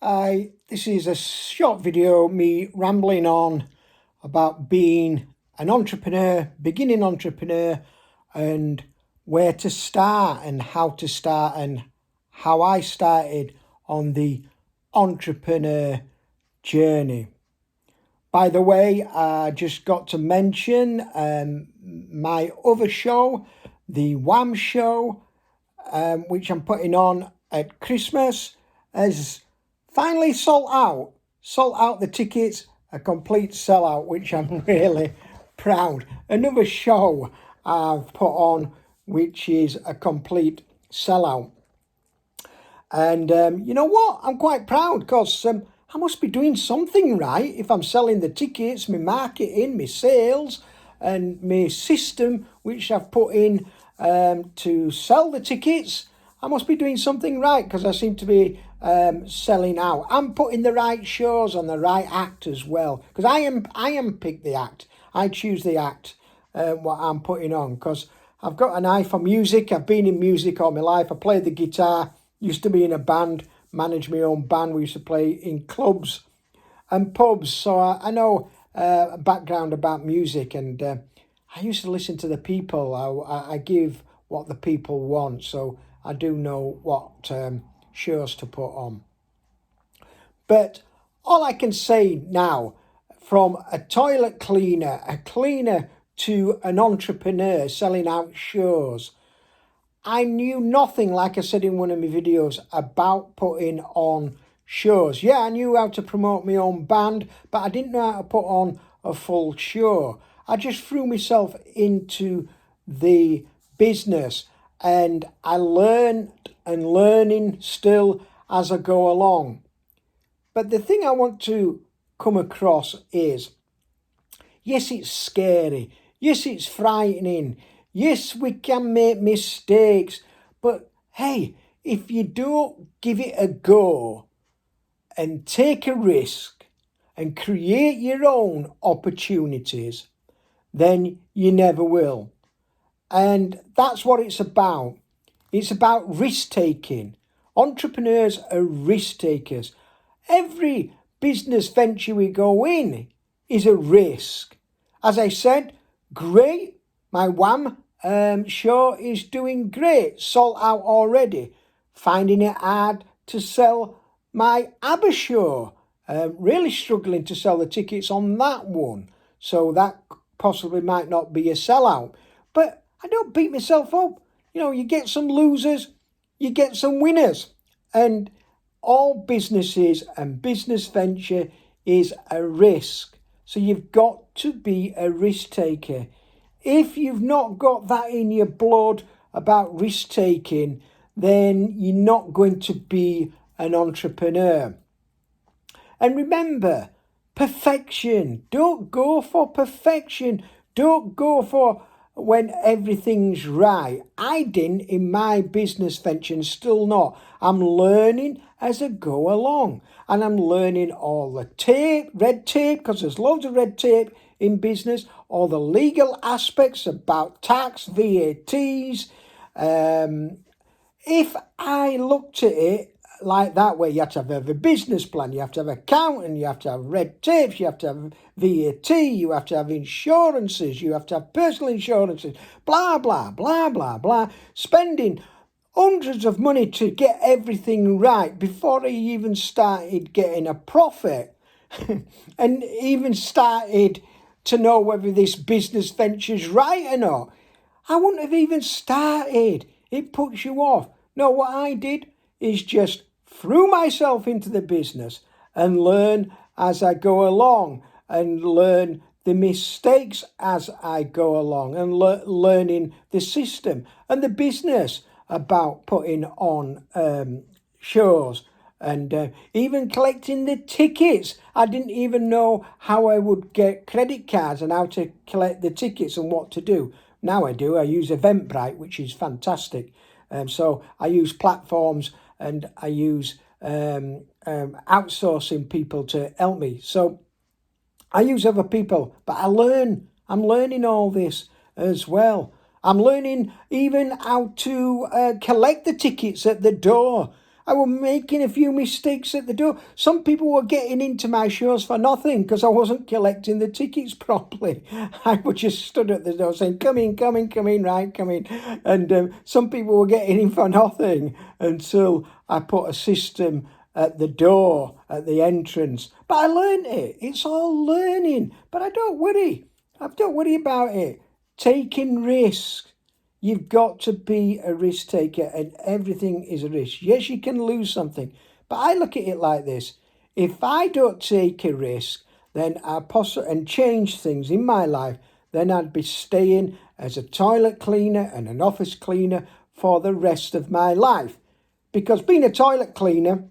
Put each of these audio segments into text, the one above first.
This is a short video, me rambling on about being an entrepreneur, beginning entrepreneur, and where to start and how to start and how I started on the entrepreneur journey. By the way, I just got to mention my other show, the Wham Show, which I'm putting on at Christmas, has finally sold out the tickets, a complete sellout, which I'm really proud. Another show I've put on, which is a complete sellout. And you know what? I'm quite proud because I must be doing something right if I'm selling the tickets, my marketing, my sales, and my system, which I've put in to sell the tickets. I must be doing something right because I seem to be selling out. I'm putting the right shows on the right act as well, because I am pick the act. I choose the act what I'm putting on, because I've got an eye for music. I've been in music all my life. I played the guitar, used to be in a band, managed my own band. We used to play in clubs and pubs, so I know a background about music, and I used to listen to the people. I give what the people want, so I do know what shows to put on. But all I can say now, from a toilet cleaner, a cleaner, to an entrepreneur selling out shows, I knew nothing, like I said in one of my videos, about putting on shows. Yeah, I knew how to promote my own band, but I didn't know how to put on a full show. I just threw myself into the business, and I learned and learning still as I go along. But the thing I want to come across is, yes, it's scary. Yes, it's frightening. Yes, we can make mistakes. But hey, if you don't give it a go and take a risk and create your own opportunities, then you never will. And that's what it's about. It's about risk taking. Entrepreneurs are risk takers. Every business venture we go in is a risk. As I said, great. My Wham show is doing great. Sold out already. Finding it hard to sell my ABBA show. Really struggling to sell the tickets on that one. So that possibly might not be a sellout. But I don't beat myself up. You know, you get some losers, you get some winners. And all businesses and business venture is a risk. So you've got to be a risk taker. If you've not got that in your blood about risk taking, then you're not going to be an entrepreneur. And remember, perfection. Don't go for perfection. Don't go for when everything's right. I didn't in my business venture, and still not. I'm learning as I go along, and I'm learning all the red tape, because there's loads of red tape in business, all the legal aspects about tax, VATs. If I looked at it like that way, you have to have a business plan, you have to have accounting, you have to have red tapes, you have to have VAT, you have to have insurances, you have to have personal insurances, blah, blah, blah, blah, blah, spending hundreds of money to get everything right before I even started getting a profit and even started to know whether this business venture's right or not. I wouldn't have even started. It puts you off. No, what I did is just threw myself into the business and learn as I go along, and learn the mistakes as I go along, and learning the system and the business about putting on shows, and even collecting the tickets. I didn't even know how I would get credit cards and how to collect the tickets and what to do. Now I do. I use Eventbrite, which is fantastic. So I use platforms, and I use outsourcing people to help me. So I use other people, but I'm learning all this as well. I'm learning even how to collect the tickets at the door. I was making a few mistakes at the door. Some people were getting into my shows for nothing because I wasn't collecting the tickets properly. I was just stood at the door saying, come in, come in, come in, right, come in. And some people were getting in for nothing until I put a system at the door, at the entrance. But I learned it. It's all learning. But I don't worry. I don't worry about it. Taking risks. You've got to be a risk taker, and everything is a risk. Yes, you can lose something, but I look at it like this. If I don't take a risk, then and change things in my life, then I'd be staying as a toilet cleaner and an office cleaner for the rest of my life. Because being a toilet cleaner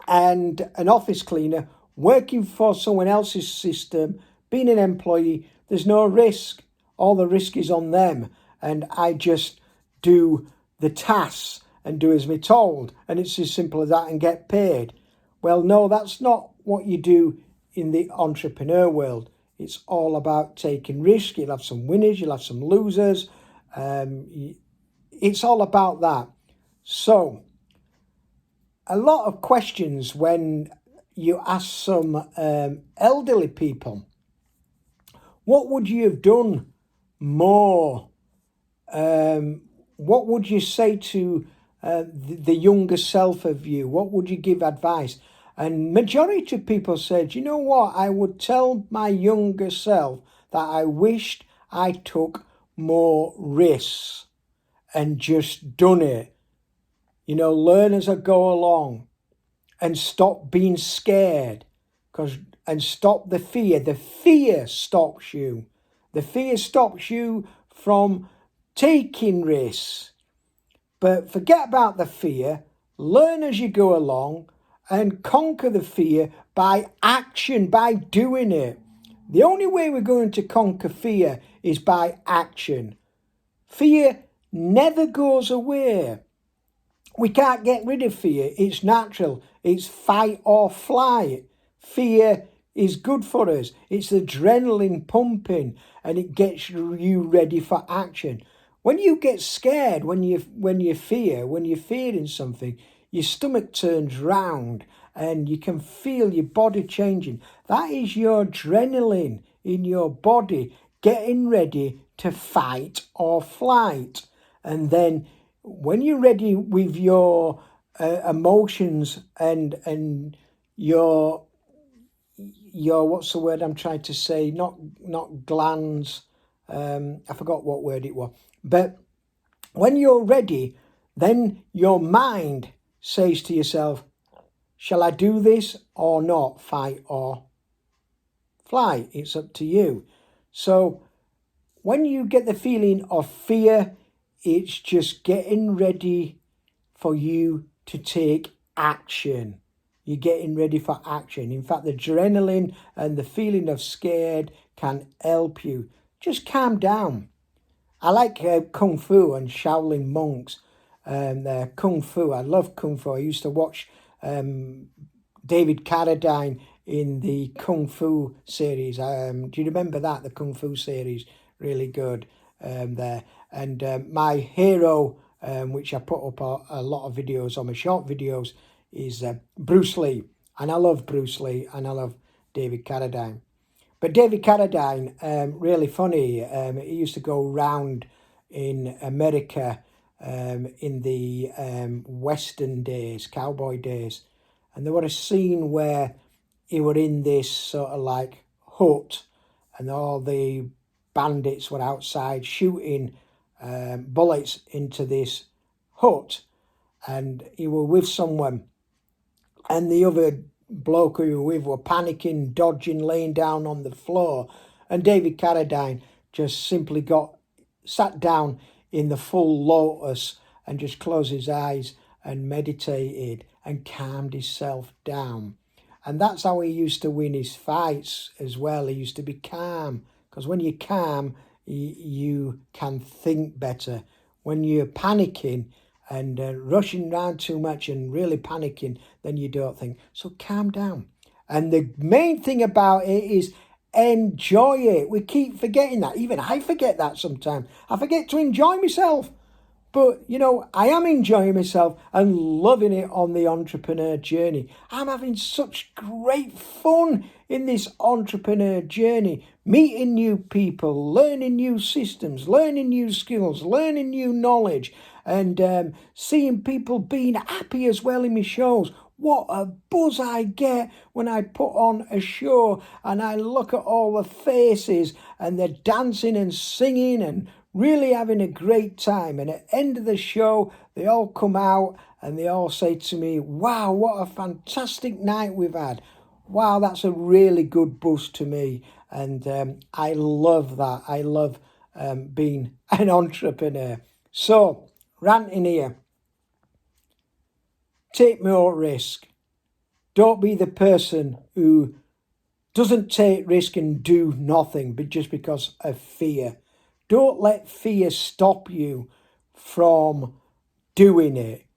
and an office cleaner, working for someone else's system, being an employee, there's no risk. All the risk is on them. And I just do the tasks and do as we're told. And it's as simple as that and get paid. Well, no, that's not what you do in the entrepreneur world. It's all about taking risk. You'll have some winners, you'll have some losers. It's all about that. So, a lot of questions when you ask some elderly people, what would you have done more? What would you say to the younger self of you? What would you give advice? And majority of people said, you know what? I would tell my younger self that I wished I took more risks and just done it. You know, learn as I go along and stop being scared and stop the fear. The fear stops you. The fear stops you from taking risks. But forget about the fear. Learn as you go along and conquer the fear by action, by doing it. The only way we're going to conquer fear is by action. Fear never goes away. We can't get rid of fear. It's natural. It's fight or flight. Fear is good for us. It's adrenaline pumping and it gets you ready for action. When you get scared, when you're fearing something, your stomach turns round and you can feel your body changing. That is your adrenaline in your body getting ready to fight or flight. And then when you're ready with your emotions and your what's the word I'm trying to say? Not glands. I forgot what word it was. But when you're ready, then your mind says to yourself, shall I do this or not? Fight or flight. It's up to you. So when you get the feeling of fear, it's just getting ready for you to take action. You're getting ready for action. In fact, the adrenaline and the feeling of scared can help you. Just calm down. I like Kung Fu and Shaolin monks. Kung Fu. I love Kung Fu. I used to watch David Carradine in the Kung Fu series. Do you remember that? The Kung Fu series. Really good there. And my hero, which I put up a lot of videos on my short videos, is Bruce Lee. And I love Bruce Lee and I love David Carradine. But David Carradine, really funny. He used to go round in America in the Western days, cowboy days. And there was a scene where he were in this sort of like hut and all the bandits were outside shooting bullets into this hut. And he were with someone. And the other bloke who he were with were panicking, dodging, laying down on the floor. And David Carradine just simply sat down in the full lotus and just closed his eyes and meditated and calmed himself down. And that's how he used to win his fights as well. He used to be calm, because when you're calm, you can think better. When you're panicking and rushing around too much and really panicking, then you don't think. So calm down. And the main thing about it is enjoy it. We keep forgetting that. Even I forget that sometimes. I forget to enjoy myself. But, you know, I am enjoying myself and loving it on the entrepreneur journey. I'm having such great fun in this entrepreneur journey, meeting new people, learning new systems, learning new skills, learning new knowledge, and seeing people being happy as well in my shows. What a buzz I get when I put on a show and I look at all the faces and they're dancing and singing and really having a great time. And at the end of the show, they all come out and they all say to me, wow, what a fantastic night we've had. Wow, that's a really good boost to me. And I love that. I love being an entrepreneur. So, ranting here. Take more risk. Don't be the person who doesn't take risk and do nothing, but just because of fear. Don't let fear stop you from doing it.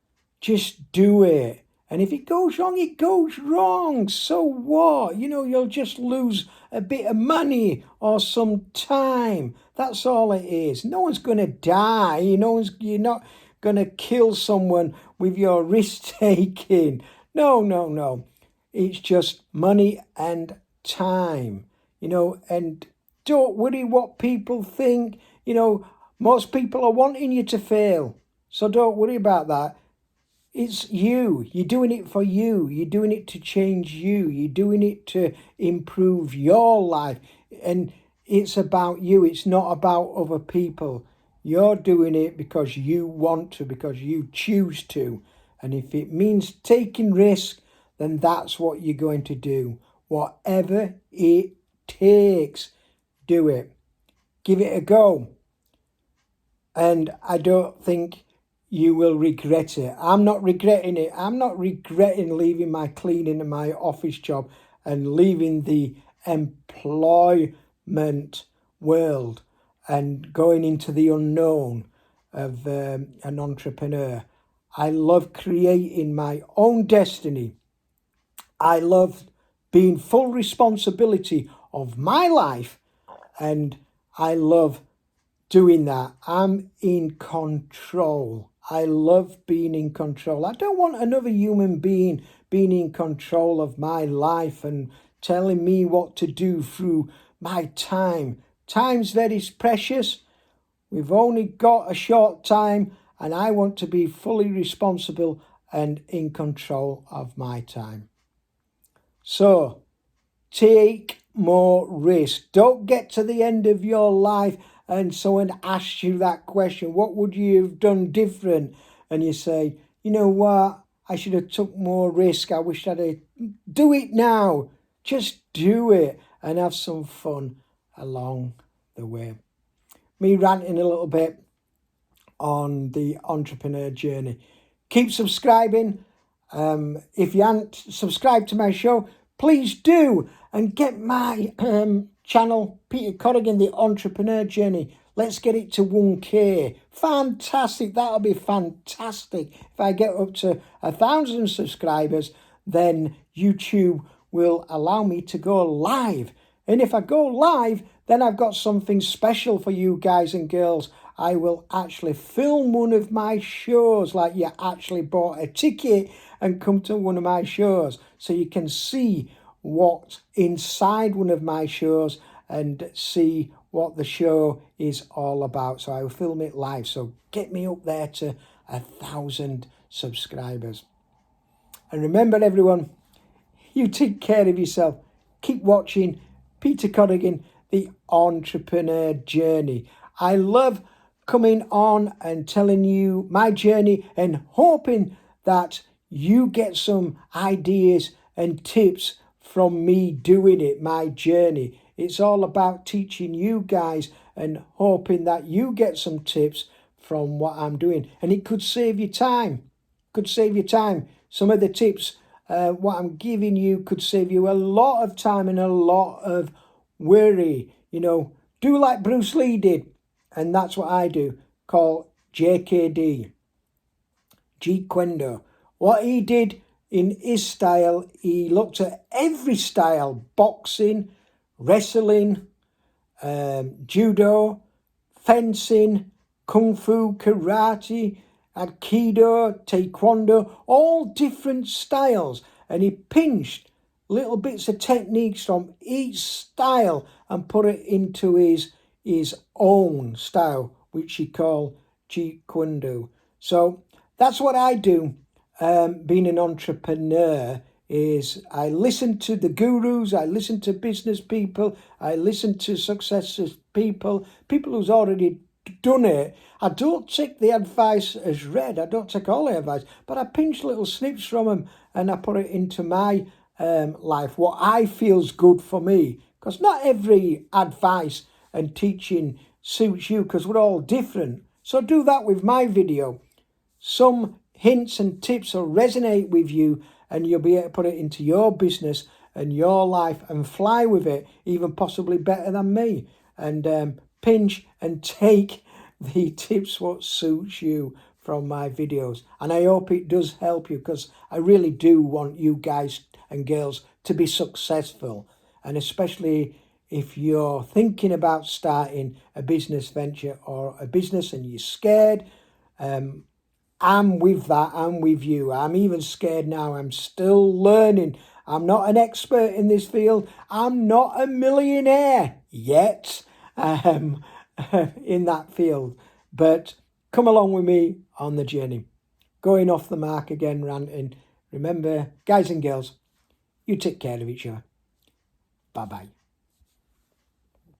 Just do it. And if it goes wrong, it goes wrong. So what? You know, you'll just lose a bit of money or some time. That's all it is. No one's going to die. You're not going to kill someone with your risk taking. No. It's just money and time, and don't worry what people think. Most people are wanting you to fail. So don't worry about that. It's you. You're doing it for you. You're doing it to change you. You're doing it to improve your life. And it's about you. It's not about other people. You're doing it because you want to, because you choose to. And if it means taking risk, then that's what you're going to do. Whatever it takes, do it. Give it a go. And I don't think you will regret it. I'm not regretting it. I'm not regretting leaving my cleaning and my office job and leaving the employment world and going into the unknown of an entrepreneur. I love creating my own destiny. I love being full responsibility of my life, and I love doing that. I'm in control. I love being in control. I don't want another human being in control of my life and telling me what to do through my time. Time's very precious. We've only got a short time, and I want to be fully responsible and in control of my time. So, take more risk. Don't get to the end of your life and someone asks you that question, what would you have done different? And you say, you know what, I should have took more risk. I wish I'd do it now. Just do it and have some fun along the way. Me ranting a little bit on the entrepreneur journey. Keep subscribing. If you haven't subscribed to my show, please do, and get my channel, Peter Corrigan, The Entrepreneur Journey. Let's get it to 1K. Fantastic. That'll be fantastic. If I get up to 1,000 subscribers, then YouTube will allow me to go live. And if I go live, then I've got something special for you guys and girls. I will actually film one of my shows, like you actually bought a ticket and come to one of my shows, so you can see what's inside one of my shows and see what the show is all about. So I will film it live. So get me up there to 1,000 subscribers. And remember, everyone, you take care of yourself. Keep watching Peter Corrigan, The Entrepreneur Journey. I love coming on and telling you my journey and hoping that you get some ideas and tips from me doing it, my journey. It's all about teaching you guys and hoping that you get some tips from what I'm doing. And it could save you time. Some of the tips, what I'm giving you could save you a lot of time and a lot of worry. Do like Bruce Lee did. And that's what I do, called JKD, Jeet Kune Do. What he did in his style, he looked at every style: boxing, wrestling, judo, fencing, kung fu, karate, aikido, taekwondo, all different styles. And he pinched little bits of techniques from each style and put it into his own style, which he called Jeet Kune Do. So that's what I do. Being an entrepreneur is I listen to the gurus, I listen to business people, I listen to successful people who's already done it. I don't take the advice as read, I don't take all the advice, but I pinch little snips from them and I put it into my life, what I feel's good for me. Because not every advice and teaching suits you, because we're all different. So do that with my video. Some hints and tips will resonate with you and you'll be able to put it into your business and your life and fly with it, even possibly better than me. And pinch and take the tips what suits you from my videos. And I hope it does help you, because I really do want you guys and girls to be successful. And especially if you're thinking about starting a business venture or a business and you're scared, I'm with that. I'm with you. I'm even scared now. I'm still learning. I'm not an expert in this field. I'm not a millionaire yet in that field. But come along with me on the journey. Going off the mark again, ranting. Remember, guys and girls, you take care of each other. Bye-bye.